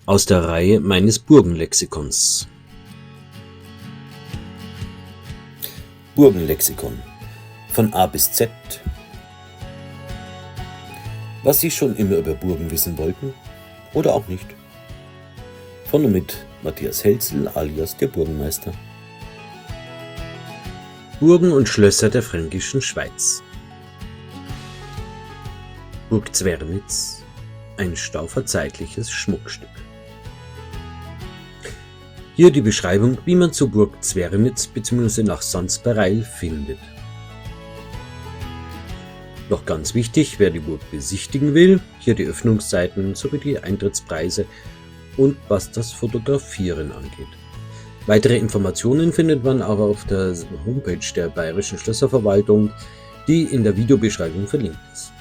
aus der Reihe meines Burgenlexikons. Burgenlexikon von A bis Z. Was Sie schon immer über Burgen wissen wollten oder auch nicht. Von und mit Matthias Helzel alias der Burgenmeister. Burgen und Schlösser der fränkischen Schweiz. Burg Zwernitz, ein stauverzeihliches Schmuckstück. Hier die Beschreibung, wie man zur Burg Zwernitz bzw. nach Sanspareil findet. Noch ganz wichtig, wer die Burg besichtigen will, hier die Öffnungszeiten sowie die Eintrittspreise und was das Fotografieren angeht. Weitere Informationen findet man auch auf der Homepage der Bayerischen Schlösserverwaltung, die in der Videobeschreibung verlinkt ist.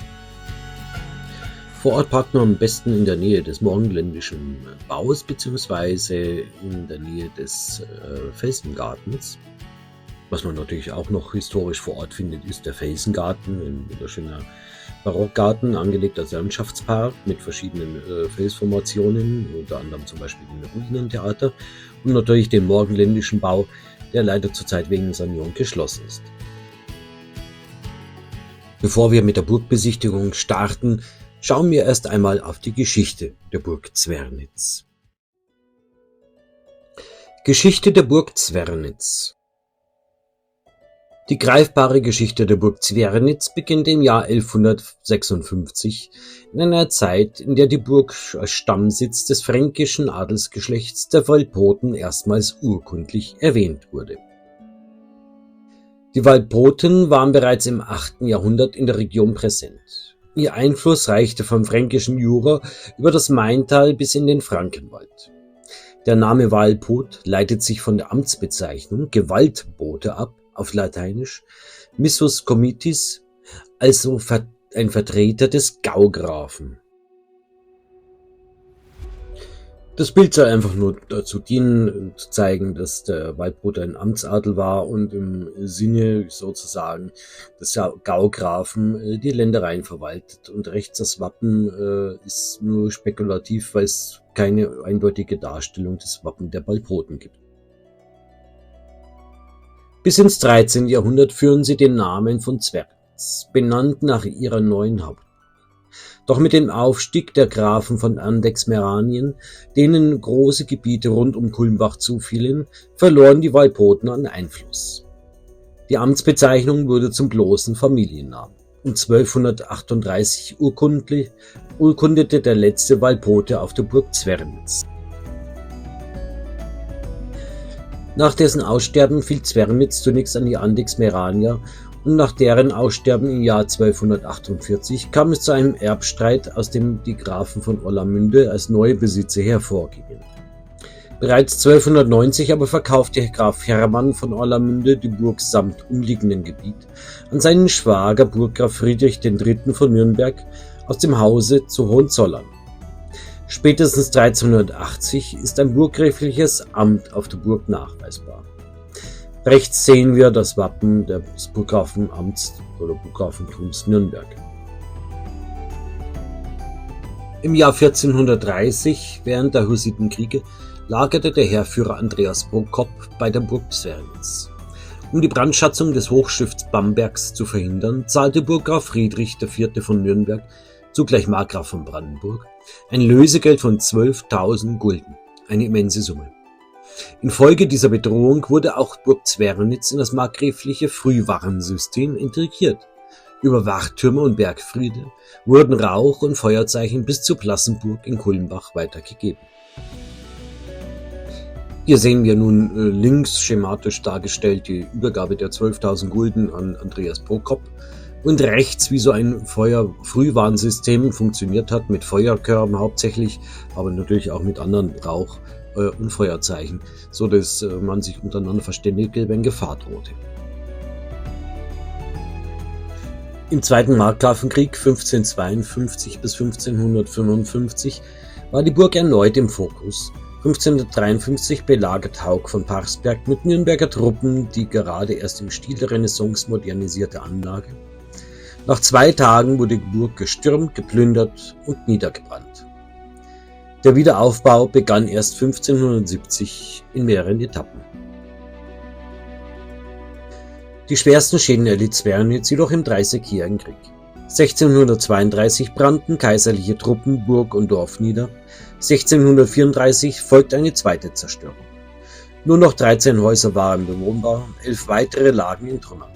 Vor Ort parkt man am besten in der Nähe des morgenländischen Baus bzw. in der Nähe des Felsengartens. Was man natürlich auch noch historisch vor Ort findet, ist der Felsengarten, ein wunderschöner Barockgarten, angelegt als Landschaftspark mit verschiedenen Felsformationen, unter anderem zum Beispiel dem Ruinentheater und natürlich den morgenländischen Bau, der leider zurzeit wegen Sanierung geschlossen ist. Bevor wir mit der Burgbesichtigung starten, schauen wir erst einmal auf die Geschichte der Burg Zwernitz. Geschichte der Burg Zwernitz. Die greifbare Geschichte der Burg Zwernitz beginnt im Jahr 1156, in einer Zeit, in der die Burg als Stammsitz des fränkischen Adelsgeschlechts der Walpoten erstmals urkundlich erwähnt wurde. Die Walpoten waren bereits im 8. Jahrhundert in der Region präsent. Ihr Einfluss reichte vom fränkischen Jura über das Maintal bis in den Frankenwald. Der Name Walpot leitet sich von der Amtsbezeichnung Gewaltbote ab, auf Lateinisch missus comitis, also ein Vertreter des Gaugrafen. Das Bild soll einfach nur dazu dienen, zu zeigen, dass der Walpot ein Amtsadel war und im Sinne sozusagen des Gaugrafen die Ländereien verwaltet. Und rechts das Wappen ist nur spekulativ, weil es keine eindeutige Darstellung des Wappen der Walpoten gibt. Bis ins 13. Jahrhundert führen sie den Namen von Zwernitz, benannt nach ihrer neuen Hauptburg. Doch mit dem Aufstieg der Grafen von Andechs-Meranien, denen große Gebiete rund um Kulmbach zufielen, verloren die Walpoten an Einfluss. Die Amtsbezeichnung wurde zum bloßen Familiennamen. Um 1238 urkundete der letzte Walpote auf der Burg Zwernitz. Nach dessen Aussterben fiel Zwernitz zunächst an die Andechs-Meranier und nach deren Aussterben im Jahr 1248 kam es zu einem Erbstreit, aus dem die Grafen von Orlamünde als neue Besitzer hervorgingen. Bereits 1290 aber verkaufte Graf Hermann von Orlamünde die Burg samt umliegenden Gebiet an seinen Schwager Burggraf Friedrich III. Von Nürnberg aus dem Hause zu Hohenzollern. Spätestens 1380 ist ein burggräfliches Amt auf der Burg nachweisbar. Rechts sehen wir das Wappen des Burggrafenamts oder Burggrafentums Nürnberg. Im Jahr 1430, während der Hussitenkriege, lagerte der Heerführer Andreas Prokop bei der Burg Zwernitz. Um die Brandschatzung des Hochstifts Bambergs zu verhindern, zahlte Burggraf Friedrich IV. Von Nürnberg, zugleich Markgraf von Brandenburg, ein Lösegeld von 12.000 Gulden, eine immense Summe. Infolge dieser Bedrohung wurde auch Burg Zwernitz in das markgräfliche Frühwarnsystem integriert. Über Wachtürme und Bergfriede wurden Rauch- und Feuerzeichen bis zur Plassenburg in Kulmbach weitergegeben. Hier sehen wir nun links schematisch dargestellt die Übergabe der 12.000 Gulden an Andreas Prokop und rechts, wie so ein Frühwarnsystem funktioniert hat, mit Feuerkörben hauptsächlich, aber natürlich auch mit anderen Rauch- und Feuerzeichen, so dass man sich untereinander verständigte, wenn Gefahr drohte. Im Zweiten Markgrafenkrieg 1552 bis 1555 war die Burg erneut im Fokus. 1553 belagert Haug von Parsberg mit Nürnberger Truppen die gerade erst im Stil der Renaissance modernisierte Anlage. Nach 2 Tagen wurde die Burg gestürmt, geplündert und niedergebrannt. Der Wiederaufbau begann erst 1570 in mehreren Etappen. Die schwersten Schäden erlitt Zwernitz jedoch im Dreißigjährigen Krieg. 1632 brannten kaiserliche Truppen Burg und Dorf nieder. 1634 folgte eine zweite Zerstörung. Nur noch 13 Häuser waren bewohnbar, 11 weitere lagen in Trümmern.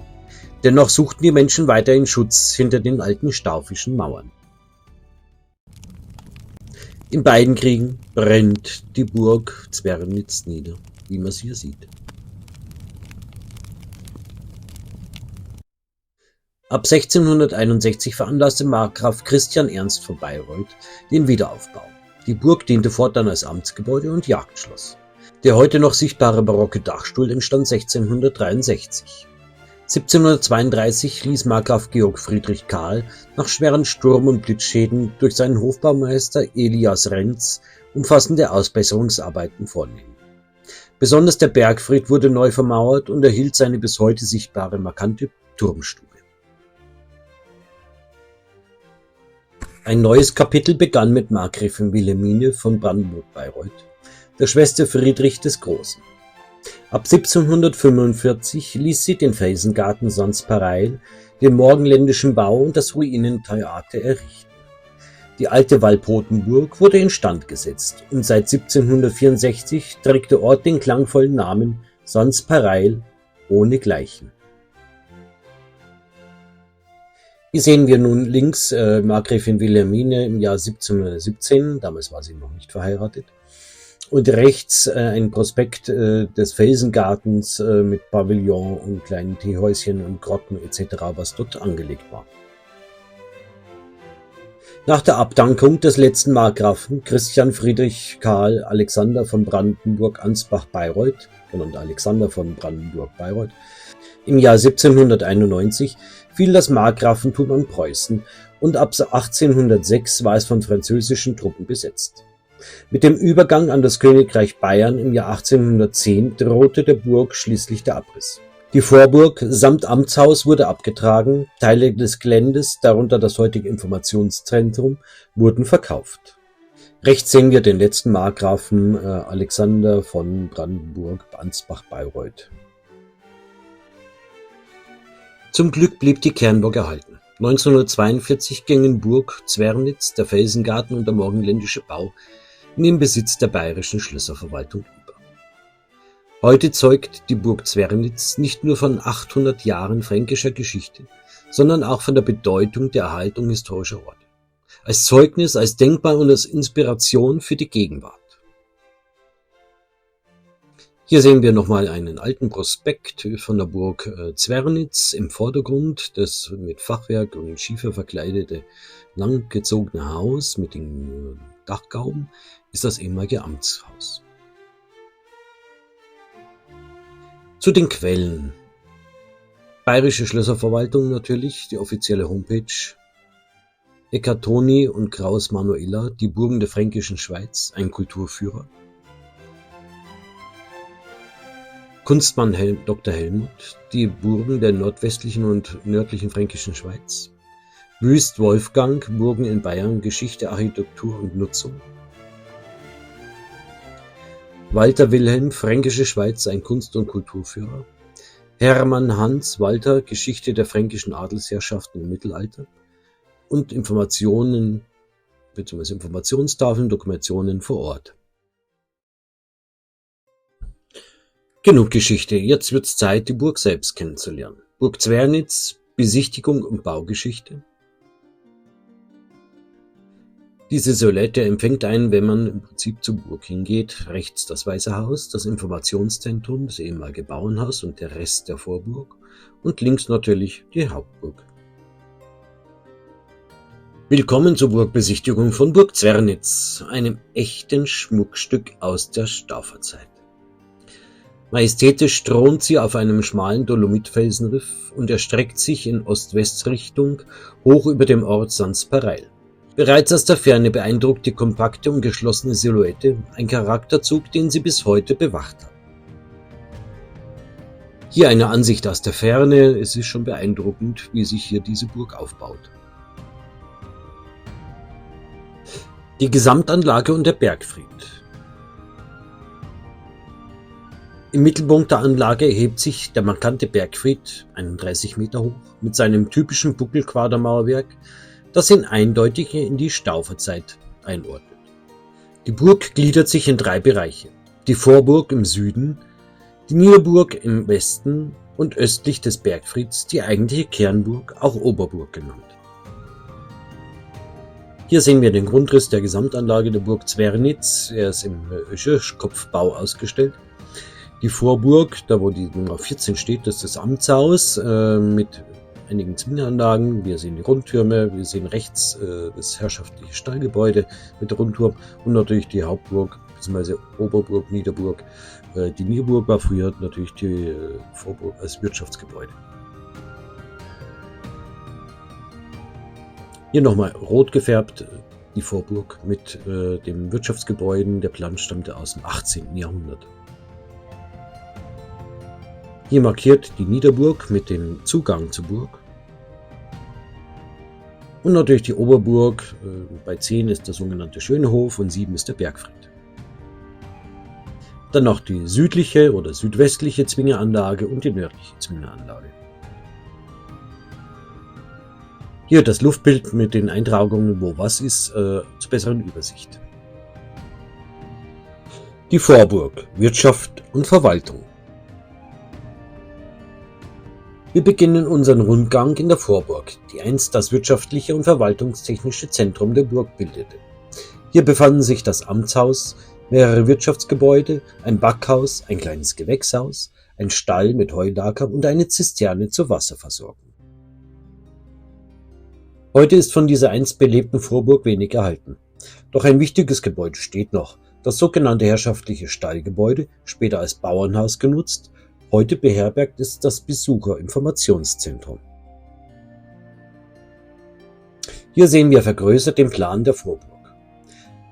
Dennoch suchten die Menschen weiterhin Schutz hinter den alten staufischen Mauern. In beiden Kriegen brennt die Burg Zwernitz nieder, wie man es hier sieht. Ab 1661 veranlasste Markgraf Christian Ernst von Bayreuth den Wiederaufbau. Die Burg diente fortan als Amtsgebäude und Jagdschloss. Der heute noch sichtbare barocke Dachstuhl entstand 1663. 1732 ließ Markgraf Georg Friedrich Karl nach schweren Sturm- und Blitzschäden durch seinen Hofbaumeister Elias Renz umfassende Ausbesserungsarbeiten vornehmen. Besonders der Bergfried wurde neu vermauert und erhielt seine bis heute sichtbare markante Turmstube. Ein neues Kapitel begann mit Markgräfin Wilhelmine von Brandenburg-Bayreuth, der Schwester Friedrich des Großen. Ab 1745 ließ sie den Felsengarten Sons-Pareil, den morgenländischen Bau und das Ruinentheater errichten. Die alte Walpotenburg wurde instand gesetzt und seit 1764 trägt der Ort den klangvollen Namen Sons-Pareil ohnegleichen. Hier sehen wir nun links Markgräfin Wilhelmine im Jahr 1717, damals war sie noch nicht verheiratet, und rechts ein Prospekt des Felsengartens mit Pavillon und kleinen Teehäuschen und Grotten etc., was dort angelegt war. Nach der Abdankung des letzten Markgrafen Christian Friedrich Karl Alexander von Brandenburg-Ansbach-Bayreuth, genannt Alexander von Brandenburg-Bayreuth, im Jahr 1791 fiel das Markgrafentum an Preußen und ab 1806 war es von französischen Truppen besetzt. Mit dem Übergang an das Königreich Bayern im Jahr 1810 drohte der Burg schließlich der Abriss. Die Vorburg samt Amtshaus wurde abgetragen, Teile des Geländes, darunter das heutige Informationszentrum, wurden verkauft. Rechts sehen wir den letzten Markgrafen Alexander von Brandenburg-Ansbach-Bayreuth. Zum Glück blieb die Kernburg erhalten. 1942 gingen Burg Zwernitz, der Felsengarten und der morgenländische Bau in den Besitz der Bayerischen Schlösserverwaltung über. Heute zeugt die Burg Zwernitz nicht nur von 800 Jahren fränkischer Geschichte, sondern auch von der Bedeutung der Erhaltung historischer Orte. Als Zeugnis, als Denkmal und als Inspiration für die Gegenwart. Hier sehen wir nochmal einen alten Prospekt von der Burg Zwernitz im Vordergrund, das mit Fachwerk und Schiefer verkleidete, langgezogene Haus mit den Dachgauben ist das ehemalige Amtshaus. Zu den Quellen. Bayerische Schlösserverwaltung natürlich, die offizielle Homepage. Eckartoni und Kraus Manuela, die Burgen der Fränkischen Schweiz, ein Kulturführer. Kunstmann Dr. Helmut, die Burgen der nordwestlichen und nördlichen Fränkischen Schweiz. Wüst Wolfgang, Burgen in Bayern, Geschichte, Architektur und Nutzung. Walter Wilhelm, Fränkische Schweiz, ein Kunst- und Kulturführer. Hermann Hans Walter, Geschichte der fränkischen Adelsherrschaften im Mittelalter. Und Informationen bzw. Informationstafeln, Dokumentationen vor Ort. Genug Geschichte, jetzt wird's Zeit, die Burg selbst kennenzulernen. Burg Zwernitz, Besichtigung und Baugeschichte. Diese Silhouette empfängt einen, wenn man im Prinzip zur Burg hingeht. Rechts das Weiße Haus, das Informationszentrum, das ehemalige Bauernhaus und der Rest der Vorburg. Und links natürlich die Hauptburg. Willkommen zur Burgbesichtigung von Burg Zwernitz, einem echten Schmuckstück aus der Stauferzeit. Majestätisch thront sie auf einem schmalen Dolomitfelsenriff und erstreckt sich in Ost-West-Richtung hoch über dem Ort Sons-Pareil. Bereits aus der Ferne beeindruckt die kompakte und geschlossene Silhouette, ein Charakterzug, den sie bis heute bewacht hat. Hier eine Ansicht aus der Ferne, es ist schon beeindruckend, wie sich hier diese Burg aufbaut. Die Gesamtanlage und der Bergfried. Im Mittelpunkt der Anlage erhebt sich der markante Bergfried, 31 Meter hoch, mit seinem typischen Buckelquadermauerwerk, das ihn eindeutig in die Stauferzeit einordnet. Die Burg gliedert sich in 3 Bereiche: die Vorburg im Süden, die Niederburg im Westen und östlich des Bergfrieds die eigentliche Kernburg, auch Oberburg genannt. Hier sehen wir den Grundriss der Gesamtanlage der Burg Zwernitz. Er ist im Schirschkopfbau ausgestellt. Die Vorburg, da wo die Nummer 14 steht, das ist das Amtshaus mit einigen Zwingeranlagen. Wir sehen die Rundtürme, wir sehen rechts das herrschaftliche Stallgebäude mit Rundturm und natürlich die Hauptburg bzw. Oberburg, Niederburg. Die Niederburg war früher natürlich die Vorburg als Wirtschaftsgebäude. Hier nochmal rot gefärbt, die Vorburg mit den Wirtschaftsgebäuden. Der Plan stammte aus dem 18. Jahrhundert. Hier markiert die Niederburg mit dem Zugang zur Burg. Und natürlich die Oberburg. Bei 10 ist der sogenannte Schönehof und 7 ist der Bergfried. Dann noch die südliche oder südwestliche Zwingeranlage und die nördliche Zwingeranlage. Hier das Luftbild mit den Eintragungen, wo was ist, zur besseren Übersicht. Die Vorburg, Wirtschaft und Verwaltung. Wir beginnen unseren Rundgang in der Vorburg, die einst das wirtschaftliche und verwaltungstechnische Zentrum der Burg bildete. Hier befanden sich das Amtshaus, mehrere Wirtschaftsgebäude, ein Backhaus, ein kleines Gewächshaus, ein Stall mit Heulager und eine Zisterne zur Wasserversorgung. Heute ist von dieser einst belebten Vorburg wenig erhalten. Doch ein wichtiges Gebäude steht noch, das sogenannte herrschaftliche Stallgebäude, später als Bauernhaus genutzt. Heute beherbergt es das Besucherinformationszentrum. Hier sehen wir vergrößert den Plan der Vorburg.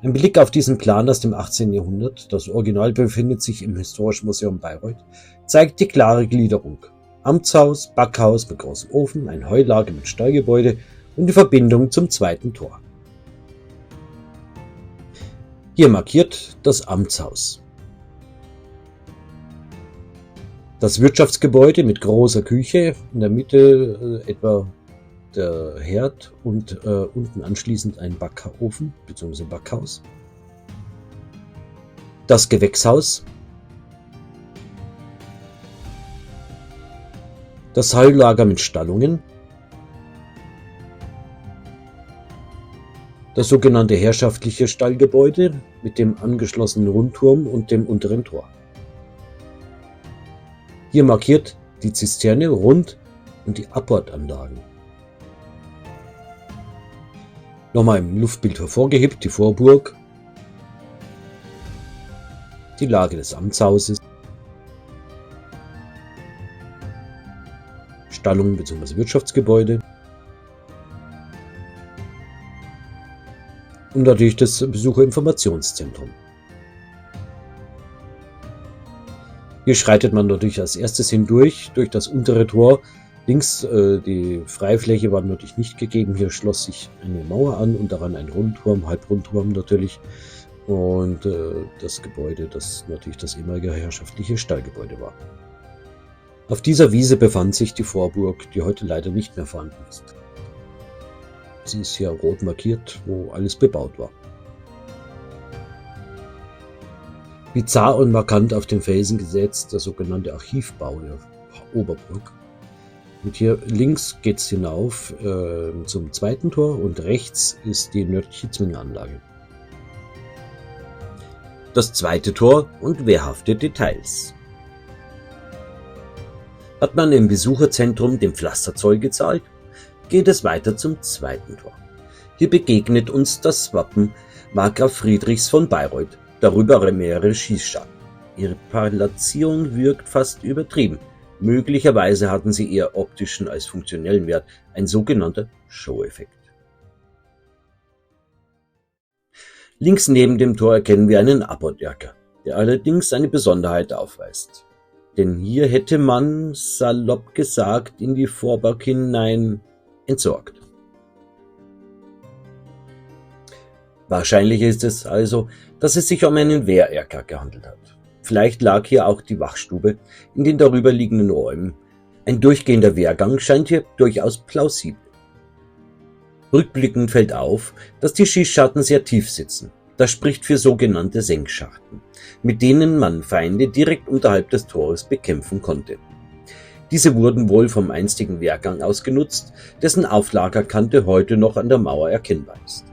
Ein Blick auf diesen Plan aus dem 18. Jahrhundert, das Original befindet sich im Historischen Museum Bayreuth, zeigt die klare Gliederung. Amtshaus, Backhaus mit großem Ofen, ein Heulager mit Stallgebäude und die Verbindung zum zweiten Tor. Hier markiert das Amtshaus. Das Wirtschaftsgebäude mit großer Küche, in der Mitte etwa der Herd und unten anschließend ein Backofen bzw. Backhaus. Das Gewächshaus. Das Heulager mit Stallungen. Das sogenannte herrschaftliche Stallgebäude mit dem angeschlossenen Rundturm und dem unteren Tor. Hier markiert die Zisterne rund und die Apportanlagen. Nochmal im Luftbild hervorgehebt die Vorburg, die Lage des Amtshauses, Stallungen bzw. Wirtschaftsgebäude und natürlich das Besucherinformationszentrum. Hier schreitet man natürlich als erstes hindurch, durch das untere Tor. Links die Freifläche war natürlich nicht gegeben. Hier schloss sich eine Mauer an und daran ein Rundturm, Halbrundturm natürlich. Und das Gebäude, das natürlich das ehemalige herrschaftliche Stallgebäude war. Auf dieser Wiese befand sich die Vorburg, die heute leider nicht mehr vorhanden ist. Sie ist hier rot markiert, wo alles bebaut war. Bizarr und markant auf den Felsen gesetzt, der sogenannte Archivbau der Oberburg. Und hier links geht es hinauf zum zweiten Tor und rechts ist die nördliche Zwingeranlage. Das zweite Tor und wehrhafte Details. Hat man im Besucherzentrum den Pflasterzoll gezahlt, geht es weiter zum zweiten Tor. Hier begegnet uns das Wappen Markgraf Friedrichs von Bayreuth, darüber mehrere Schießscharten. Ihre Platzierung wirkt fast übertrieben. Möglicherweise hatten sie eher optischen als funktionellen Wert, ein sogenannter Show-Effekt. Links neben dem Tor erkennen wir einen Apporterker, der allerdings eine Besonderheit aufweist. Denn hier hätte man, salopp gesagt, in die Vorburg hinein entsorgt. Wahrscheinlich ist es also, dass es sich um einen Wehrerker gehandelt hat. Vielleicht lag hier auch die Wachstube in den darüber liegenden Räumen. Ein durchgehender Wehrgang scheint hier durchaus plausibel. Rückblickend fällt auf, dass die Schießscharten sehr tief sitzen. Das spricht für sogenannte Senkschachten, mit denen man Feinde direkt unterhalb des Tores bekämpfen konnte. Diese wurden wohl vom einstigen Wehrgang ausgenutzt, dessen Auflagerkante heute noch an der Mauer erkennbar ist.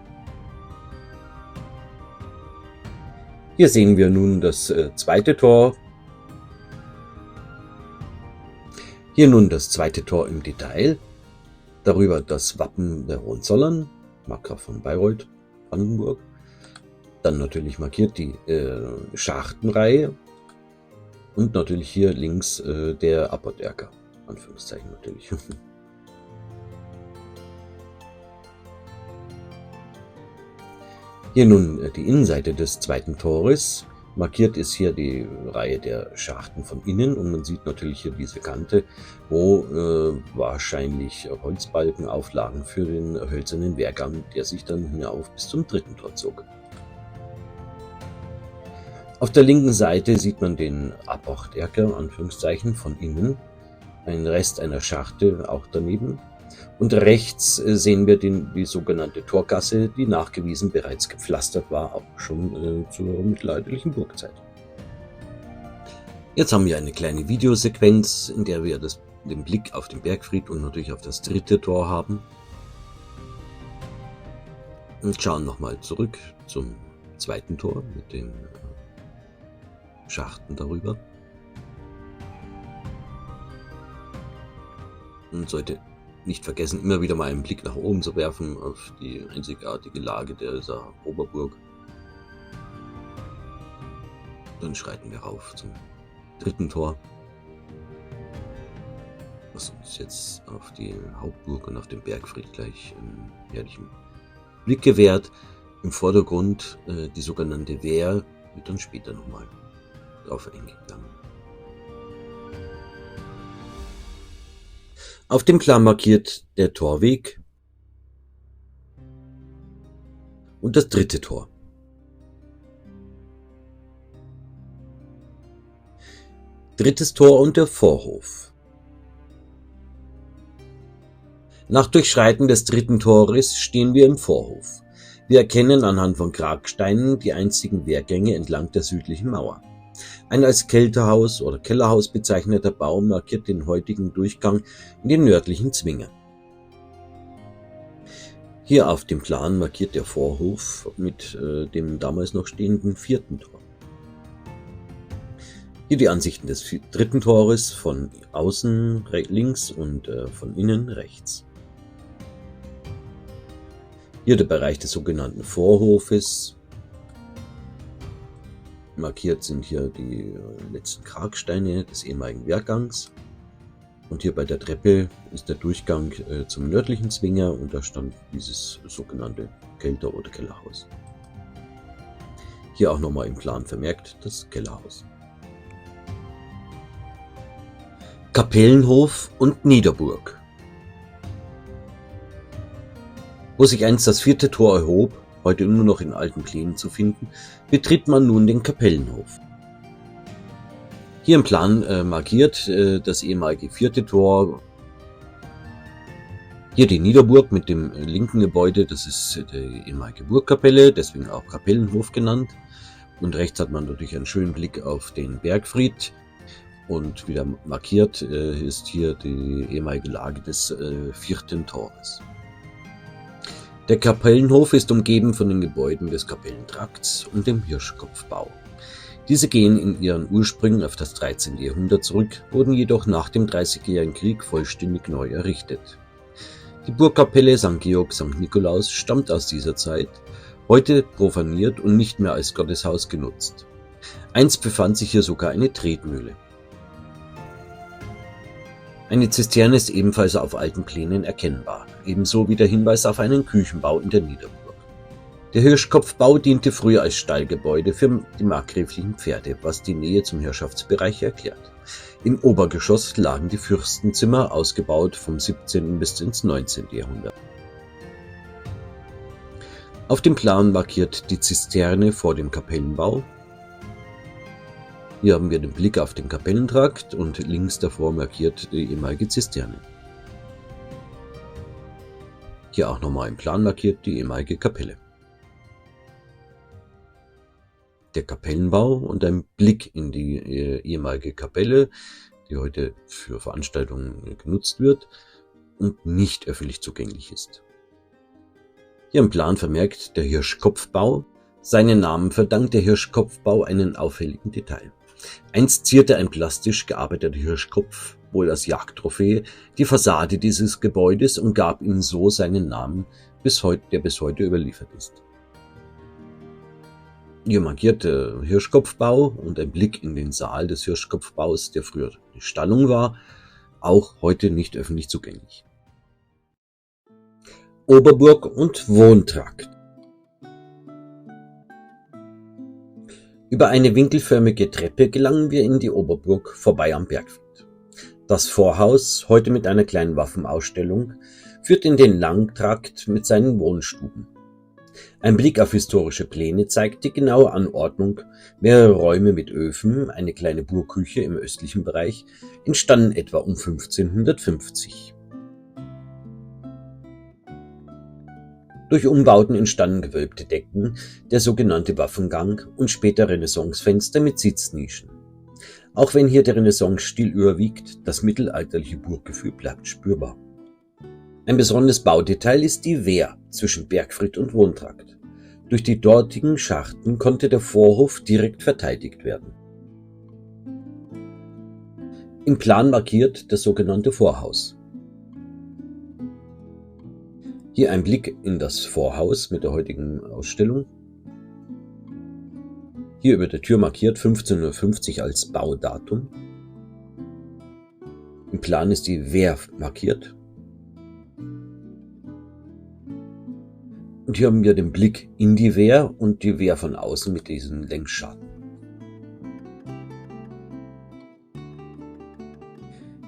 Hier sehen wir nun das zweite Tor. Hier nun das zweite Tor im Detail. Darüber das Wappen der Hohenzollern, Markgraf von Bayreuth, Brandenburg. Dann natürlich markiert die Schachtenreihe. Und natürlich hier links der Apotheker, Anführungszeichen natürlich. Hier nun die Innenseite des zweiten Tores. Markiert ist hier die Reihe der Schachten von innen und man sieht natürlich hier diese Kante, wo wahrscheinlich Holzbalken auflagen für den hölzernen Wehrgang, der sich dann hinauf bis zum dritten Tor zog. Auf der linken Seite sieht man den Apotheker, Anführungszeichen, von innen, ein Rest einer Schachte auch daneben. Und rechts sehen wir die sogenannte Torgasse, die nachgewiesen bereits gepflastert war, auch schon zur mittelalterlichen Burgzeit. Jetzt haben wir eine kleine Videosequenz, in der wir den Blick auf den Bergfried und natürlich auf das dritte Tor haben. Und schauen nochmal zurück zum zweiten Tor mit den Schachten darüber. Und sollte nicht vergessen, immer wieder mal einen Blick nach oben zu werfen auf die einzigartige Lage dieser Oberburg. Dann schreiten wir rauf zum dritten Tor, was uns jetzt auf die Hauptburg und auf den Bergfried gleich einen herrlichen Blick gewährt. Im Vordergrund die sogenannte Wehr, wird dann später nochmal drauf eingegangen. Auf dem Plan markiert der Torweg und das dritte Tor. Drittes Tor und der Vorhof. Nach Durchschreiten des dritten Tores stehen wir im Vorhof. Wir erkennen anhand von Kragsteinen die einzigen Wehrgänge entlang der südlichen Mauer. Ein als Kelterhaus oder Kellerhaus bezeichneter Bau markiert den heutigen Durchgang in den nördlichen Zwinger. Hier auf dem Plan markiert der Vorhof mit dem damals noch stehenden vierten Tor. Hier die Ansichten des dritten Tores von außen links und von innen rechts. Hier der Bereich des sogenannten Vorhofes. Markiert sind hier die letzten Kragsteine des ehemaligen Wehrgangs. Und hier bei der Treppe ist der Durchgang zum nördlichen Zwinger und da stand dieses sogenannte Kelter- oder Kellerhaus. Hier auch nochmal im Plan vermerkt das Kellerhaus. Kapellenhof und Niederburg. Wo sich einst das vierte Tor erhob, heute nur noch in alten Plänen zu finden, betritt man nun den Kapellenhof. Hier im Plan markiert das ehemalige vierte Tor. Hier die Niederburg mit dem linken Gebäude, das ist die ehemalige Burgkapelle, deswegen auch Kapellenhof genannt. Und rechts hat man natürlich einen schönen Blick auf den Bergfried. Und wieder markiert ist hier die ehemalige Lage des vierten Tores. Der Kapellenhof ist umgeben von den Gebäuden des Kapellentrakts und dem Hirschkopfbau. Diese gehen in ihren Ursprüngen auf das 13. Jahrhundert zurück, wurden jedoch nach dem Dreißigjährigen Krieg vollständig neu errichtet. Die Burgkapelle St. Georg St. Nikolaus stammt aus dieser Zeit, heute profaniert und nicht mehr als Gotteshaus genutzt. Einst befand sich hier sogar eine Tretmühle. Eine Zisterne ist ebenfalls auf alten Plänen erkennbar, ebenso wie der Hinweis auf einen Küchenbau in der Niederburg. Der Hirschkopfbau diente früher als Stallgebäude für die markgräflichen Pferde, was die Nähe zum Herrschaftsbereich erklärt. Im Obergeschoss lagen die Fürstenzimmer, ausgebaut vom 17. bis ins 19. Jahrhundert. Auf dem Plan markiert die Zisterne vor dem Kapellenbau. Hier haben wir den Blick auf den Kapellentrakt und links davor markiert die ehemalige Zisterne. Hier auch nochmal im Plan markiert die ehemalige Kapelle. Der Kapellenbau und ein Blick in die ehemalige Kapelle, die heute für Veranstaltungen genutzt wird und nicht öffentlich zugänglich ist. Hier im Plan vermerkt der Hirschkopfbau. Seinen Namen verdankt der Hirschkopfbau einen auffälligen Detail. Einst zierte ein plastisch gearbeiteter Hirschkopf, wohl als Jagdtrophäe, die Fassade dieses Gebäudes und gab ihm so seinen Namen, der bis heute überliefert ist. Hier markiert der Hirschkopfbau und ein Blick in den Saal des Hirschkopfbaus, der früher eine Stallung war, auch heute nicht öffentlich zugänglich. Oberburg und Wohntrakt. Über eine winkelförmige Treppe gelangen wir in die Oberburg, vorbei am Bergfried. Das Vorhaus, heute mit einer kleinen Waffenausstellung, führt in den Langtrakt mit seinen Wohnstuben. Ein Blick auf historische Pläne zeigt die genaue Anordnung, mehrere Räume mit Öfen, eine kleine Burgküche im östlichen Bereich, entstanden etwa um 1550. Durch Umbauten entstanden gewölbte Decken, der sogenannte Waffengang und später Renaissancefenster mit Sitznischen. Auch wenn hier der Renaissance-Stil überwiegt, das mittelalterliche Burggefühl bleibt spürbar. Ein besonderes Baudetail ist die Wehr zwischen Bergfried und Wohntrakt. Durch die dortigen Schachten konnte der Vorhof direkt verteidigt werden. Im Plan markiert das sogenannte Vorhaus. Hier ein Blick in das Vorhaus mit der heutigen Ausstellung. Hier über der Tür markiert 1550 als Baudatum. Im Plan ist die Wehr markiert. Und hier haben wir den Blick in die Wehr und die Wehr von außen mit diesen Längsschatten.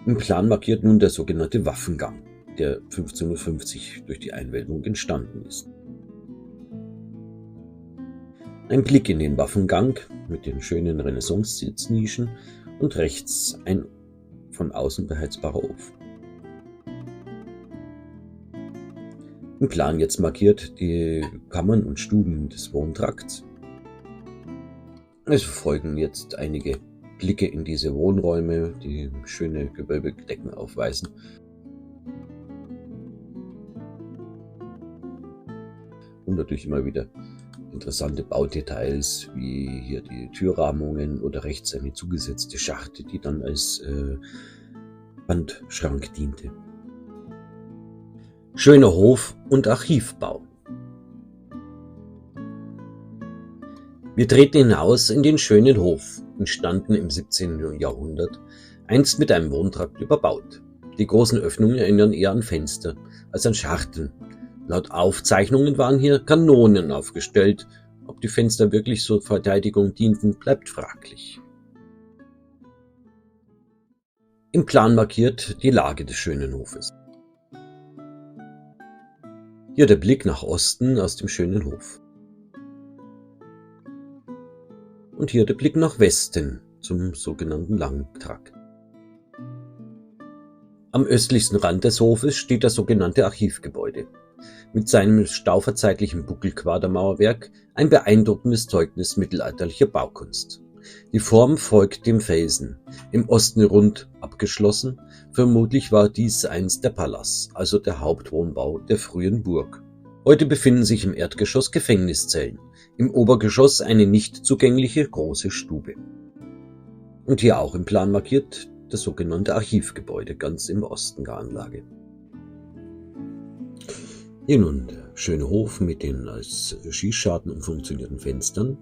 Im Plan markiert nun der sogenannte Waffengang, der 1550 durch die Einwölbung entstanden ist. Ein Blick in den Waffengang mit den schönen Renaissance-Sitznischen und rechts ein von außen beheizbarer Ofen. Im Plan jetzt markiert die Kammern und Stuben des Wohntrakts. Es folgen jetzt einige Blicke in diese Wohnräume, die schöne Gewölbedecken aufweisen. Und natürlich immer wieder interessante Baudetails, wie hier die Türrahmungen oder rechts eine zugesetzte Schachtel, die dann als Wandschrank diente. Schöner Hof- und Archivbau. Wir treten hinaus in den schönen Hof, entstanden im 17. Jahrhundert, einst mit einem Wohntrakt überbaut. Die großen Öffnungen erinnern eher an Fenster als an Schachteln. Laut Aufzeichnungen waren hier Kanonen aufgestellt. Ob die Fenster wirklich zur Verteidigung dienten, bleibt fraglich. Im Plan markiert die Lage des schönen Hofes. Hier der Blick nach Osten aus dem schönen Hof. Und hier der Blick nach Westen zum sogenannten Langtrakt. Am östlichsten Rand des Hofes steht das sogenannte Archivgebäude. Mit seinem stauverzeitlichen Buckelquadermauerwerk ein beeindruckendes Zeugnis mittelalterlicher Baukunst. Die Form folgt dem Felsen, im Osten rund abgeschlossen, vermutlich war dies einst der Palas, also der Hauptwohnbau der frühen Burg. Heute befinden sich im Erdgeschoss Gefängniszellen, im Obergeschoss eine nicht zugängliche große Stube. Und hier auch im Plan markiert das sogenannte Archivgebäude ganz im Osten der Anlage. Hier nun der schöne Hof mit den als Schießscharten umfunktionierten Fenstern.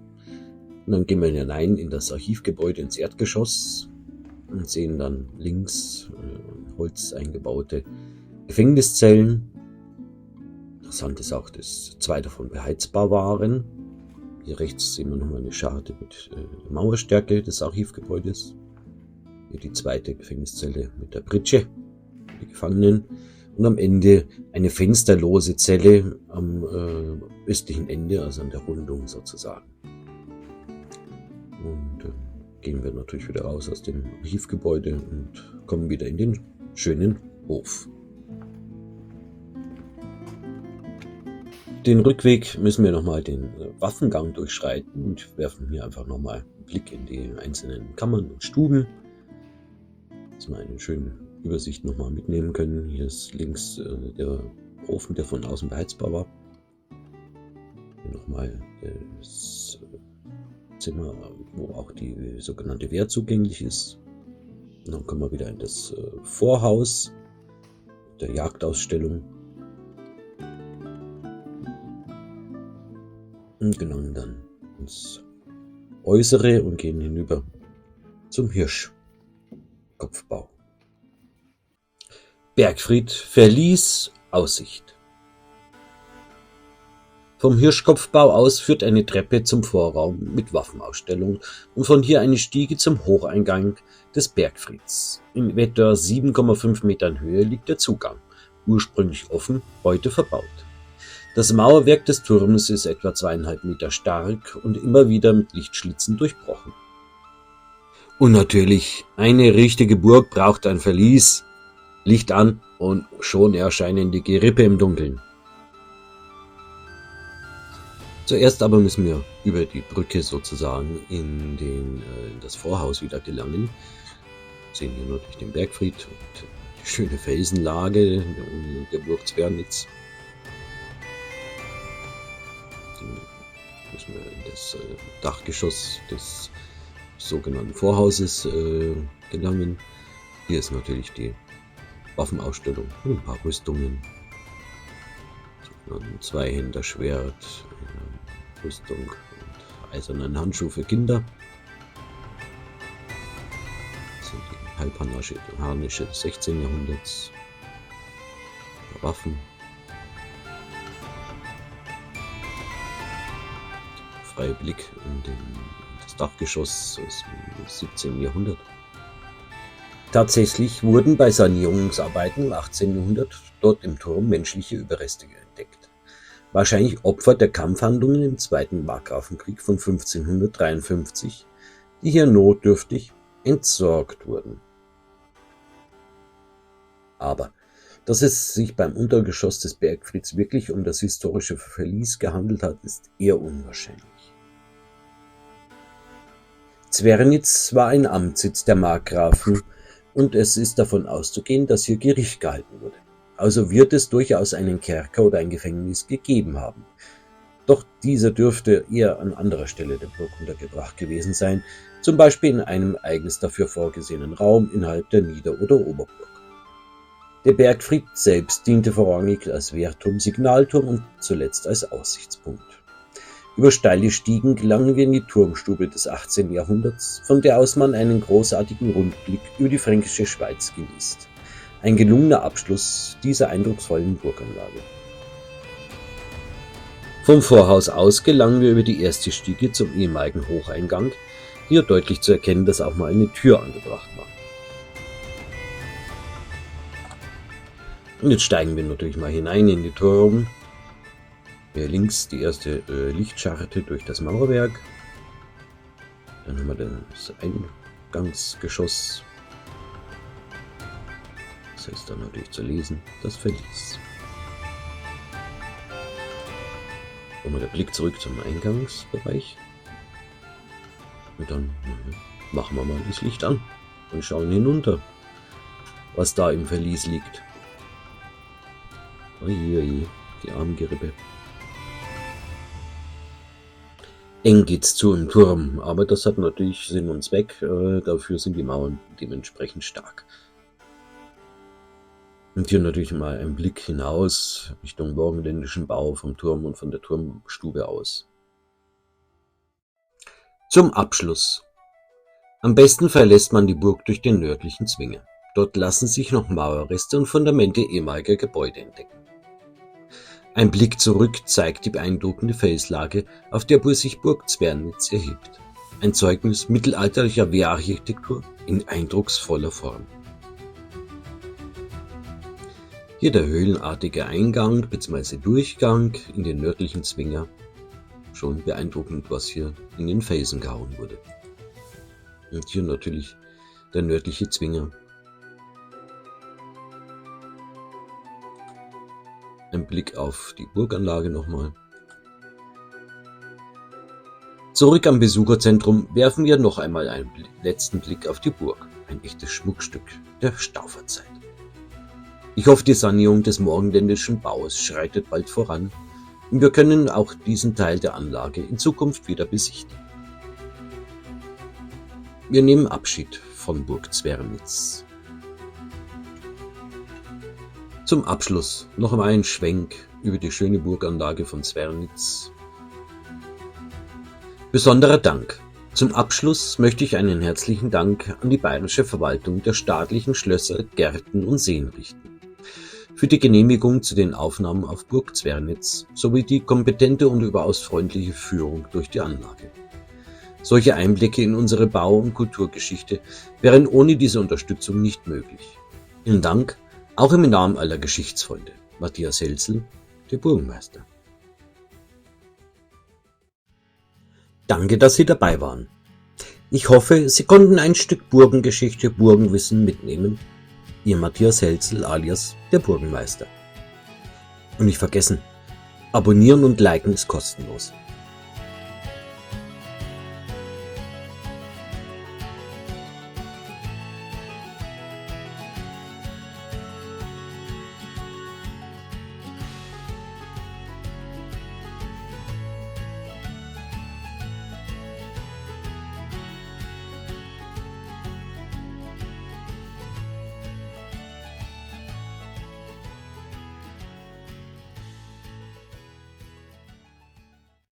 Und dann gehen wir hinein in das Archivgebäude ins Erdgeschoss und sehen dann links Holz eingebaute Gefängniszellen. Interessant ist auch, dass zwei davon beheizbar waren. Hier rechts sehen wir nochmal eine Scharte mit der Mauerstärke des Archivgebäudes. Hier die zweite Gefängniszelle mit der Pritsche, die Gefangenen. und am Ende eine fensterlose Zelle am östlichen Ende, also an der Rundung sozusagen. Und gehen wir natürlich wieder raus aus dem Archivgebäude und kommen wieder in den schönen Hof. Den Rückweg müssen wir nochmal den Waffengang durchschreiten und werfen hier einfach nochmal einen Blick in die einzelnen Kammern und Stuben, dass wir eine schöne Übersicht nochmal mitnehmen können. Hier ist links der Ofen, der von außen beheizbar war. Hier nochmal das Zimmer, wo auch die sogenannte Wehr zugänglich ist. Und dann kommen wir wieder in das Vorhaus der Jagdausstellung. Und gelangen dann ins Äußere und gehen hinüber zum Hirschkopfbau. Bergfried Verlies, Aussicht. Vom Hirschkopfbau aus führt eine Treppe zum Vorraum mit Waffenausstellung und von hier eine Stiege zum Hocheingang des Bergfrieds. In etwa 7,5 Metern Höhe liegt der Zugang, ursprünglich offen, heute verbaut. Das Mauerwerk des Turmes ist etwa 2,5 Meter stark und immer wieder mit Lichtschlitzen durchbrochen. Und natürlich, eine richtige Burg braucht ein Verlies. Licht an und schon erscheinen die Gerippe im Dunkeln. Zuerst aber müssen wir über die Brücke sozusagen in das Vorhaus wieder gelangen. Wir sehen hier natürlich den Bergfried und die schöne Felsenlage der Burg Zwernitz. Müssen wir in das Dachgeschoss des sogenannten Vorhauses gelangen. Hier ist natürlich die Waffenausstellung, ein paar Rüstungen, ein Zweihänderschwert, Rüstung und eisernen Handschuh für Kinder. Das sind die Halbharnische des 16. Jahrhunderts, Waffen. Freier Blick in das Dachgeschoss aus dem 17. Jahrhundert. Tatsächlich wurden bei Sanierungsarbeiten im 18. Jahrhundert dort im Turm menschliche Überreste entdeckt. Wahrscheinlich Opfer der Kampfhandlungen im Zweiten Markgrafenkrieg von 1553, die hier notdürftig entsorgt wurden. Aber dass es sich beim Untergeschoss des Bergfrieds wirklich um das historische Verlies gehandelt hat, ist eher unwahrscheinlich. Zwernitz war ein Amtssitz der Markgrafen und es ist davon auszugehen, dass hier Gericht gehalten wurde. Also wird es durchaus einen Kerker oder ein Gefängnis gegeben haben. Doch dieser dürfte eher an anderer Stelle der Burg untergebracht gewesen sein, zum Beispiel in einem eigens dafür vorgesehenen Raum innerhalb der Nieder- oder Oberburg. Der Bergfried selbst diente vorrangig als Wehrturm, Signalturm und zuletzt als Aussichtspunkt. Über steile Stiegen gelangen wir in die Turmstube des 18. Jahrhunderts, von der aus man einen großartigen Rundblick über die fränkische Schweiz genießt. Ein gelungener Abschluss dieser eindrucksvollen Burganlage. Vom Vorhaus aus gelangen wir über die erste Stiege zum ehemaligen Hocheingang, hier deutlich zu erkennen, dass auch mal eine Tür angebracht war. Und jetzt steigen wir natürlich mal hinein in die Turm. Hier links die erste Lichtscharte durch das Mauerwerk. Dann haben wir das Eingangsgeschoss. Das heißt dann natürlich zu lesen, das Verlies. Kommen wir der Blick zurück zum Eingangsbereich. Und dann machen wir mal das Licht an und schauen hinunter, was da im Verlies liegt. Uiui, die armen Gerippe. Eng geht's zu im Turm, aber das hat natürlich Sinn und Zweck, dafür sind die Mauern dementsprechend stark. Und hier natürlich mal ein Blick hinaus Richtung morgenländischen Bau vom Turm und von der Turmstube aus. Zum Abschluss. Am besten verlässt man die Burg durch den nördlichen Zwinger. Dort lassen sich noch Mauerreste und Fundamente ehemaliger Gebäude entdecken. Ein Blick zurück zeigt die beeindruckende Felslage, auf der sich Burg Zwernitz erhebt. Ein Zeugnis mittelalterlicher Wehrarchitektur in eindrucksvoller Form. Hier der höhlenartige Eingang bzw. Durchgang in den nördlichen Zwinger. Schon beeindruckend, was hier in den Felsen gehauen wurde. Und hier natürlich der nördliche Zwinger. Ein Blick auf die Burganlage nochmal. Zurück am Besucherzentrum werfen wir noch einmal einen letzten Blick auf die Burg. Ein echtes Schmuckstück der Stauferzeit. Ich hoffe, die Sanierung des morgenländischen Baues schreitet bald voran und wir können auch diesen Teil der Anlage in Zukunft wieder besichtigen. Wir nehmen Abschied von Burg Zwernitz. Zum Abschluss noch einmal ein Schwenk über die schöne Burganlage von Zwernitz. Besonderer Dank. Zum Abschluss möchte ich einen herzlichen Dank an die Bayerische Verwaltung der staatlichen Schlösser, Gärten und Seen richten. Für die Genehmigung zu den Aufnahmen auf Burg Zwernitz sowie die kompetente und überaus freundliche Führung durch die Anlage. Solche Einblicke in unsere Bau- und Kulturgeschichte wären ohne diese Unterstützung nicht möglich. Vielen Dank, auch im Namen aller Geschichtsfreunde. Matthias Helzel, der Burgenmeister. Danke, dass Sie dabei waren. Ich hoffe, Sie konnten ein Stück Burgengeschichte, Burgenwissen mitnehmen. Ihr Matthias Helzel alias der Burgenmeister. Und nicht vergessen, abonnieren und liken ist kostenlos.